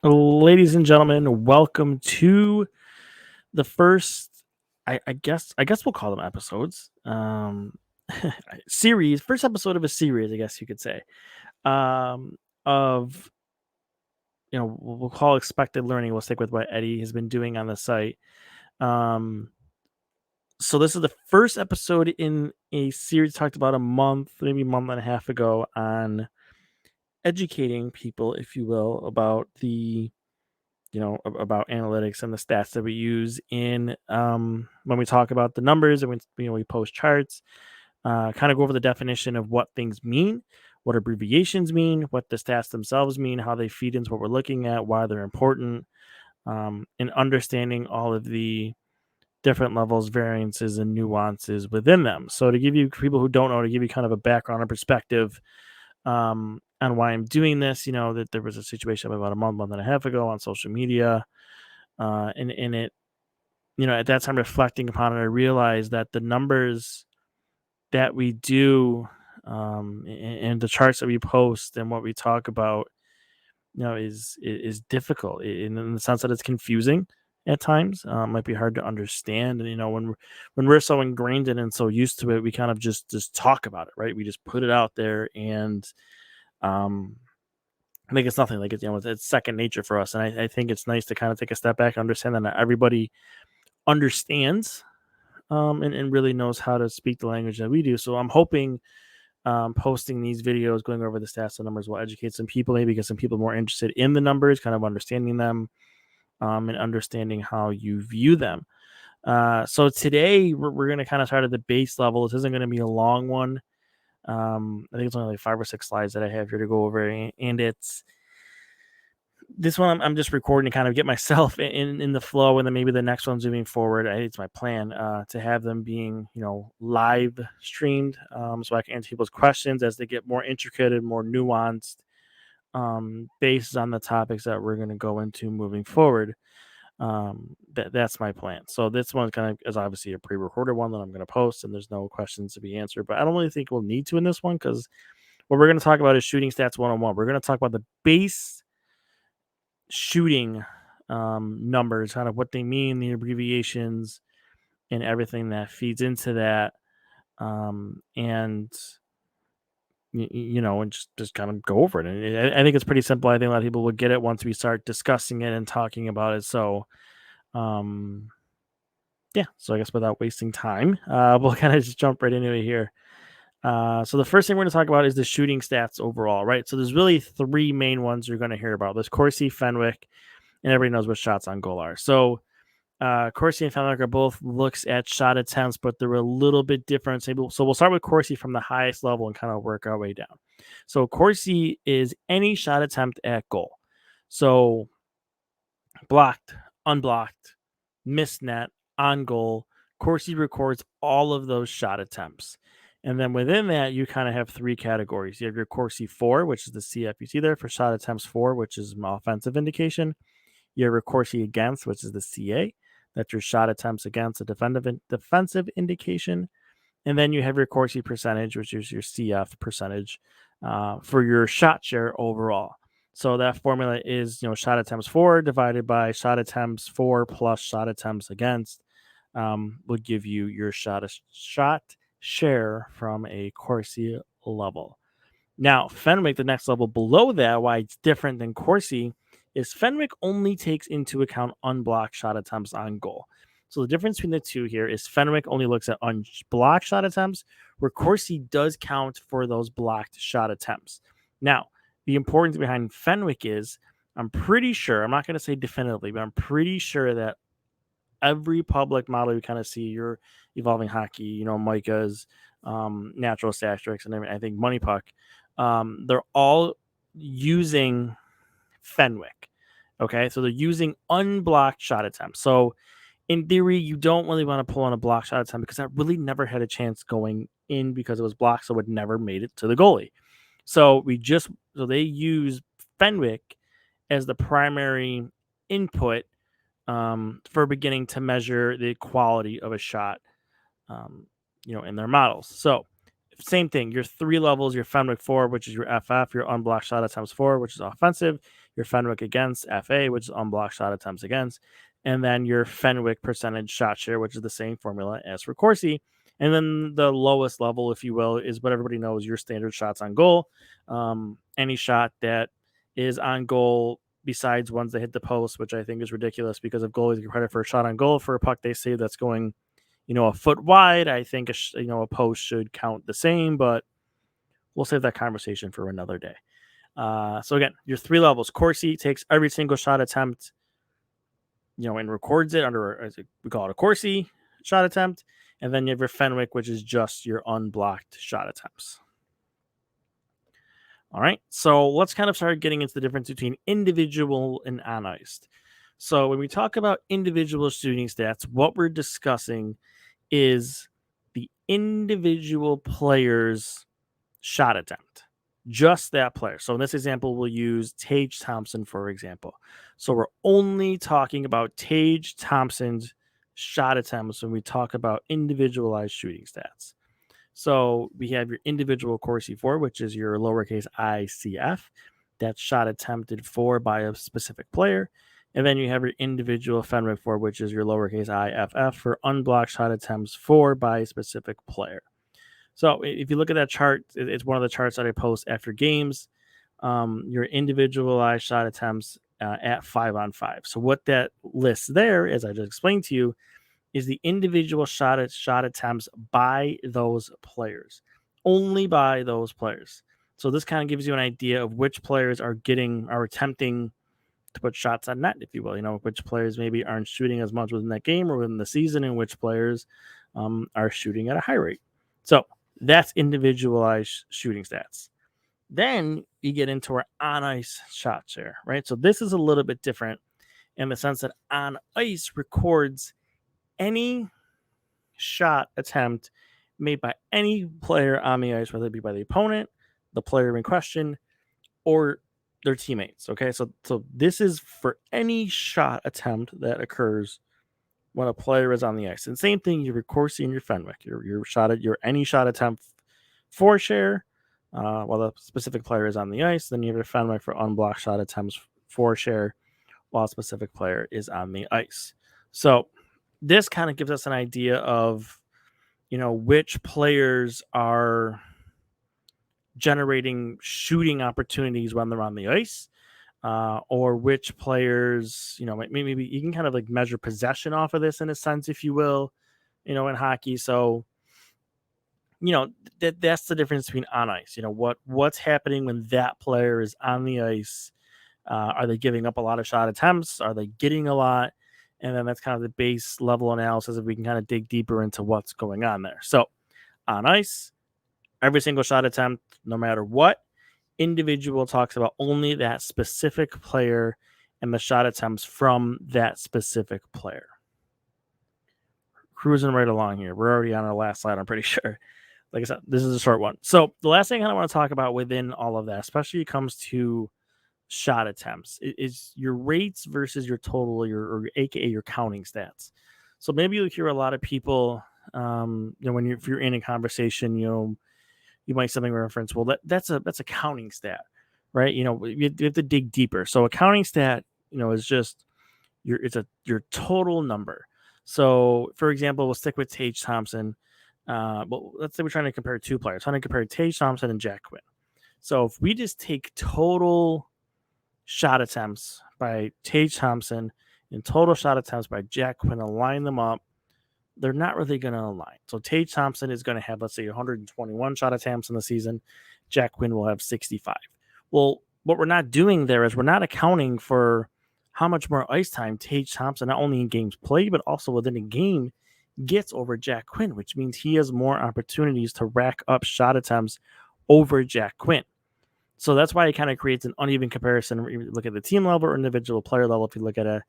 Ladies and gentlemen, welcome to the first I guess we'll call them episodes. Series, first episode of a series, I guess you could say. Of we'll call expected learning. We'll stick with what Eddie has been doing on the site. Um so this is the first episode in a series talked about a month, maybe a month and a half ago on educating people, if you will, about about analytics and the stats that we use in when we talk about the numbers and when we post charts, kind of go over the definition of what things mean, what abbreviations mean, what the stats themselves mean, how they feed into what we're looking at, why they're important, and understanding all of the different levels, variances, and nuances within them. So to give you people who don't know, to give you kind of a background and perspective on why I'm doing this, that there was a situation about a month and a half ago on social media, and it, at that time reflecting upon it, I realized that the numbers that we do, and the charts that we post and what we talk about, is difficult in the sense that it's confusing at times. Might be hard to understand, and when we're so ingrained in it and so used to it, we kind of just talk about it, right? We just put it out there, and um, I think it's nothing like it. It's second nature for us, and I think it's nice to kind of take a step back, and understand that not everybody understands, and really knows how to speak the language that we do. So I'm hoping, posting these videos, going over the stats and numbers, will educate some people, maybe get some people more interested in the numbers, kind of understanding them, and understanding how you view them. So today we're going to kind of start at the base level. This isn't going to be a long one. I think it's only like 5 or 6 slides that I have here to go over, and it's this one I'm just recording to kind of get myself in the flow, and then maybe the next one's moving forward. It's my plan, to have them being live streamed, so I can answer people's questions as they get more intricate and more nuanced, based on the topics that we're going to go into moving forward. That's my plan. So this one kind of is obviously a pre-recorded one that I'm going to post, and there's no questions to be answered. But I don't really think we'll need to in this one, because what we're going to talk about is shooting stats 101. We're going to talk about the base shooting, numbers, kind of what they mean, the abbreviations, and everything that feeds into that. And and just kind of go over it. And I think it's pretty simple. I think a lot of people will get it once we start discussing it and talking about it. So, um, yeah. So I guess without wasting time, we'll kind of just jump right into it here. So the first thing we're going to talk about is the shooting stats overall, right? So there's really three main ones you're going to hear about. There's Corsi, Fenwick, and everybody knows what shots on goal are. So Corsi and Fenwick are both looks at shot attempts, but they're a little bit different. So we'll start with Corsi from the highest level and kind of work our way down. So Corsi is any shot attempt at goal. So blocked, unblocked, missed net, on goal. Corsi records all of those shot attempts. And then within that, you kind of have three categories. You have your Corsi 4, which is the CF you see there for shot attempts 4, which is an offensive indication. You have your Corsi against, which is the CA. That's your shot attempts against, a defensive indication. And then you have your Corsi percentage, which is your CF percentage, for your shot share overall. So that formula is, shot attempts for divided by shot attempts for plus shot attempts against, would give you your shot share from a Corsi level. Now, Fenwick, the next level below that, why it's different than Corsi, is Fenwick only takes into account unblocked shot attempts on goal. So the difference between the two here is Fenwick only looks at unblocked shot attempts, where Corsi does count for those blocked shot attempts. Now, the importance behind Fenwick is, I'm pretty sure, I'm not going to say definitively, but I'm pretty sure that every public model you kind of see, your evolving hockey, Micah's, natural stat tricks, and I think Money Puck, they're all using Fenwick. Okay, so they're using unblocked shot attempts. So in theory, you don't really want to pull on a block shot attempt, because that really never had a chance going in because it was blocked, so it never made it to the goalie. So they use Fenwick as the primary input, for beginning to measure the quality of a shot, in their models. So same thing. Your 3 levels, your Fenwick for, which is your FF, your unblocked shot attempts for, which is offensive, your Fenwick against, FA, which is unblocked shot attempts against, and then your Fenwick percentage shot share, which is the same formula as for Corsi. And then the lowest level, if you will, is what everybody knows, your standard shots on goal. Any shot that is on goal besides ones that hit the post, which I think is ridiculous because if goalies get credit for a shot on goal for a puck they say that's going, a foot wide, I think a post should count the same, but we'll save that conversation for another day. So again, your 3 levels. Corsi takes every single shot attempt, and records it under, as we call it, a Corsi shot attempt. And then you have your Fenwick, which is just your unblocked shot attempts. All right, so let's kind of start getting into the difference between individual and on ice. So when we talk about individual shooting stats, what we're discussing is the individual player's shot attempt, just that player. So in this example, we'll use Tage Thompson, for example. So we're only talking about Tage Thompson's shot attempts when we talk about individualized shooting stats. So we have your individual Corsi for, which is your lowercase ICF. That's shot attempted for by a specific player. And then you have your individual Fenwick for, which is your lowercase IFF for unblocked shot attempts for by a specific player. So if you look at that chart, it's one of the charts that I post after games. Your individualized shot attempts at 5-on-5. So what that lists there, as I just explained to you, is the individual shot attempts by those players, only by those players. So this kind of gives you an idea of which players are attempting to put shots on net, if you will. Which players maybe aren't shooting as much within that game or within the season, and which players are shooting at a high rate. So that's individualized shooting stats. Then you get into our on ice shot share, right? So this is a little bit different in the sense that on ice records any shot attempt made by any player on the ice, whether it be by the opponent, the player in question, or their teammates. Okay, so this is for any shot attempt that occurs when a player is on the ice. And same thing, your Corsi and your Fenwick, your any shot attempt for share while the specific player is on the ice. Then you have your Fenwick for unblocked shot attempts for share while a specific player is on the ice. So this kind of gives us an idea of, which players are generating shooting opportunities when they're on the ice, or which players, maybe you can kind of like measure possession off of this in a sense, if you will, in hockey. So, that's the difference between on ice. What's happening when that player is on the ice. Are they giving up a lot of shot attempts? Are they getting a lot? And then that's kind of the base level analysis if we can kind of dig deeper into what's going on there. So on ice, every single shot attempt, no matter what, individual talks about only that specific player and the shot attempts from that specific player. Cruising right along here. We're already on our last slide, I'm pretty sure. Like I said, this is a short one. So the last thing I want to talk about within all of that, especially when it comes to shot attempts, is your rates versus your total, or aka your counting stats. So maybe you'll hear a lot of people, if you're in a conversation, you might something reference, well, that's a counting stat, right? You have to dig deeper. So a counting stat, is just your total number. So for example, we'll stick with Tage Thompson. Well, let's say we're trying to compare 2 players. Trying to compare Tage Thompson and Jack Quinn. So if we just take total shot attempts by Tage Thompson and total shot attempts by Jack Quinn and line them up, they're not really going to align. So Tage Thompson is going to have, let's say, 121 shot attempts in the season. Jack Quinn will have 65. Well, what we're not doing there is we're not accounting for how much more ice time Tage Thompson, not only in games played, but also within a game, gets over Jack Quinn, which means he has more opportunities to rack up shot attempts over Jack Quinn. So that's why it kind of creates an uneven comparison. If you look at the team level or individual player level, if you look at a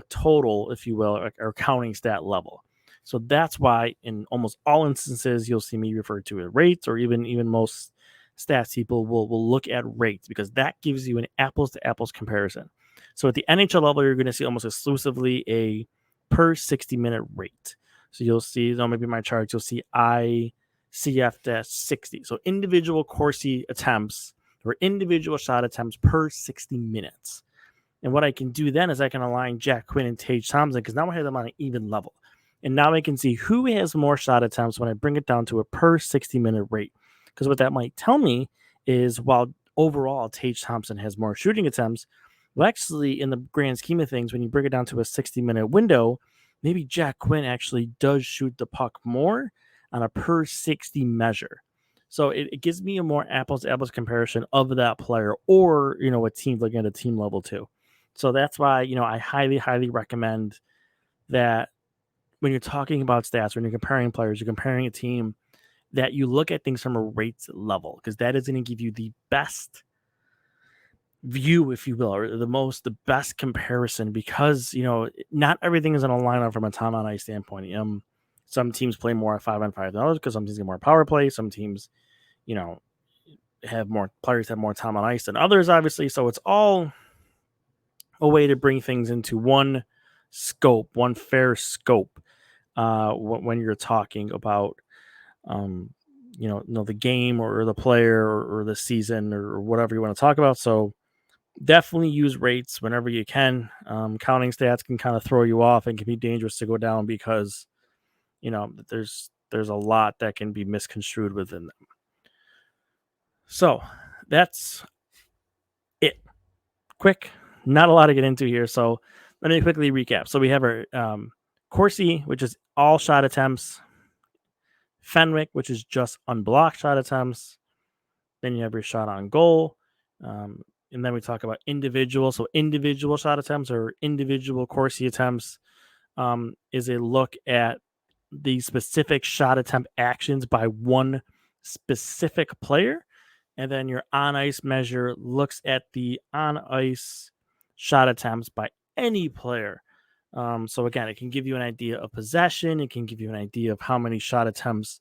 total, if you will, or counting stat level. So that's why in almost all instances, you'll see me refer to as rates, or even most stats people will look at rates, because that gives you an apples to apples comparison. So at the NHL level, you're going to see almost exclusively a per 60-minute rate. So you'll see, maybe my charts, you'll see CF-60. So individual Corsi attempts or individual shot attempts per 60 minutes. And what I can do then is I can align Jack Quinn and Tage Thompson because now I have them on an even level. And now I can see who has more shot attempts when I bring it down to a per 60-minute rate. Because what that might tell me is while overall Tage Thompson has more shooting attempts, well, actually, in the grand scheme of things, when you bring it down to a 60-minute window, maybe Jack Quinn actually does shoot the puck more on a per 60 measure. So it gives me a more apples to apples comparison of that player or, a team looking at a team level too. So that's why, I highly, highly recommend that when you're talking about stats, when you're comparing players, you're comparing a team, that you look at things from a rates level because that is going to give you the best view, if you will, or the best comparison because, not everything is in a lineup from a time on ice standpoint. Some teams play more 5-on-5 than others because some teams get more power play. Some teams, have more players have more time on ice than others, obviously. So it's all a way to bring things into one scope, one fair scope when you're talking about the game or the player or the season or whatever you want to talk about. So definitely use rates whenever you can. Counting stats can kind of throw you off and can be dangerous to go down because there's a lot that can be misconstrued within them. So that's it. Quick, not a lot to get into here. So let me quickly recap. So we have our Corsi, which is all shot attempts. Fenwick, which is just unblocked shot attempts. Then you have your shot on goal. And then we talk about individual. So individual shot attempts or individual Corsi attempts is a look at the specific shot attempt actions by one specific player. And then your on ice measure looks at the on ice shot attempts by any player. So again, it can give you an idea of possession. It can give you an idea of how many shot attempts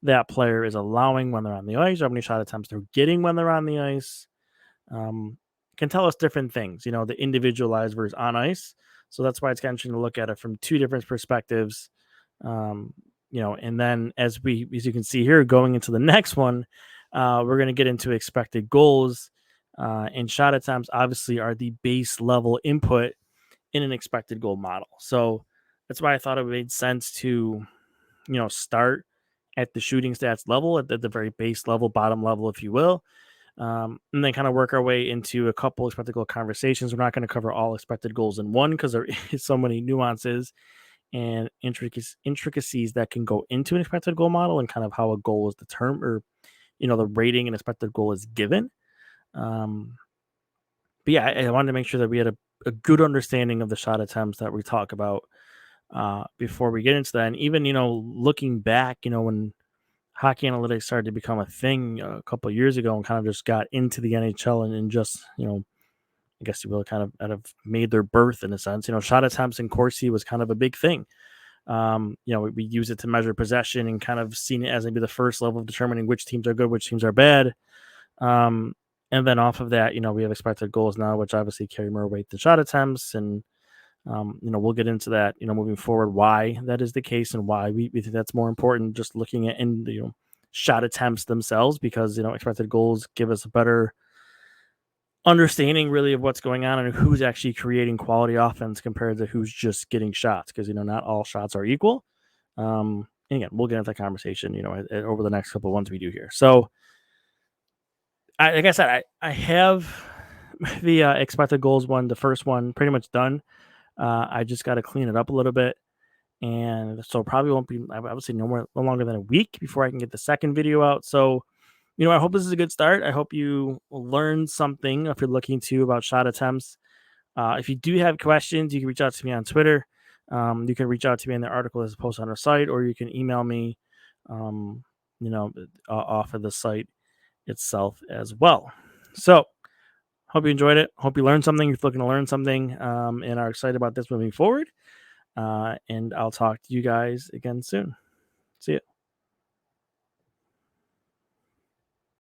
that player is allowing when they're on the ice, or how many shot attempts they're getting when they're on the ice. Can tell us different things, the individualized versus on ice. So that's why it's kind of interesting to look at it from two different perspectives. And then as you can see here, going into the next one, we're going to get into expected goals and shot attempts. Obviously, are the base level input in an expected goal model. So that's why I thought it made sense to, start at the shooting stats level, at the very base level, bottom level, if you will. And then kind of work our way into a couple expected goal conversations. We're not going to cover all expected goals in one because there is so many nuances and intricacies that can go into an expected goal model and kind of how a goal is determined or, the rating and expected goal is given. But yeah, I wanted to make sure that we had a good understanding of the shot attempts that we talk about before we get into that. And even, looking back, when hockey analytics started to become a thing a couple of years ago and kind of just got into the NHL and just, I guess you will kind of made their birth in a sense. Shot attempts in Corsi was kind of a big thing. We use it to measure possession and kind of seen it as maybe the first level of determining which teams are good, which teams are bad. And then off of that, we have expected goals now, which obviously carry more weight than shot attempts. And, we'll get into that, moving forward, why that is the case and why we think that's more important just looking at shot attempts themselves because, expected goals give us a better understanding really of what's going on and who's actually creating quality offense compared to who's just getting shots because, not all shots are equal. And again, we'll get into that conversation, over the next couple of ones we do here. So, like I said, I have the expected goals one, the first one, pretty much done. I just got to clean it up a little bit, and so probably won't be. I would say no longer than a week before I can get the second video out. So, I hope this is a good start. I hope you learned something if you're looking to about shot attempts. If you do have questions, you can reach out to me on Twitter. You can reach out to me in the article that's posted on our site, or you can email me, off of the site itself as well. So, hope you enjoyed it. Hope you learned something. You're looking to learn something and are excited about this moving forward. And I'll talk to you guys again soon. See ya.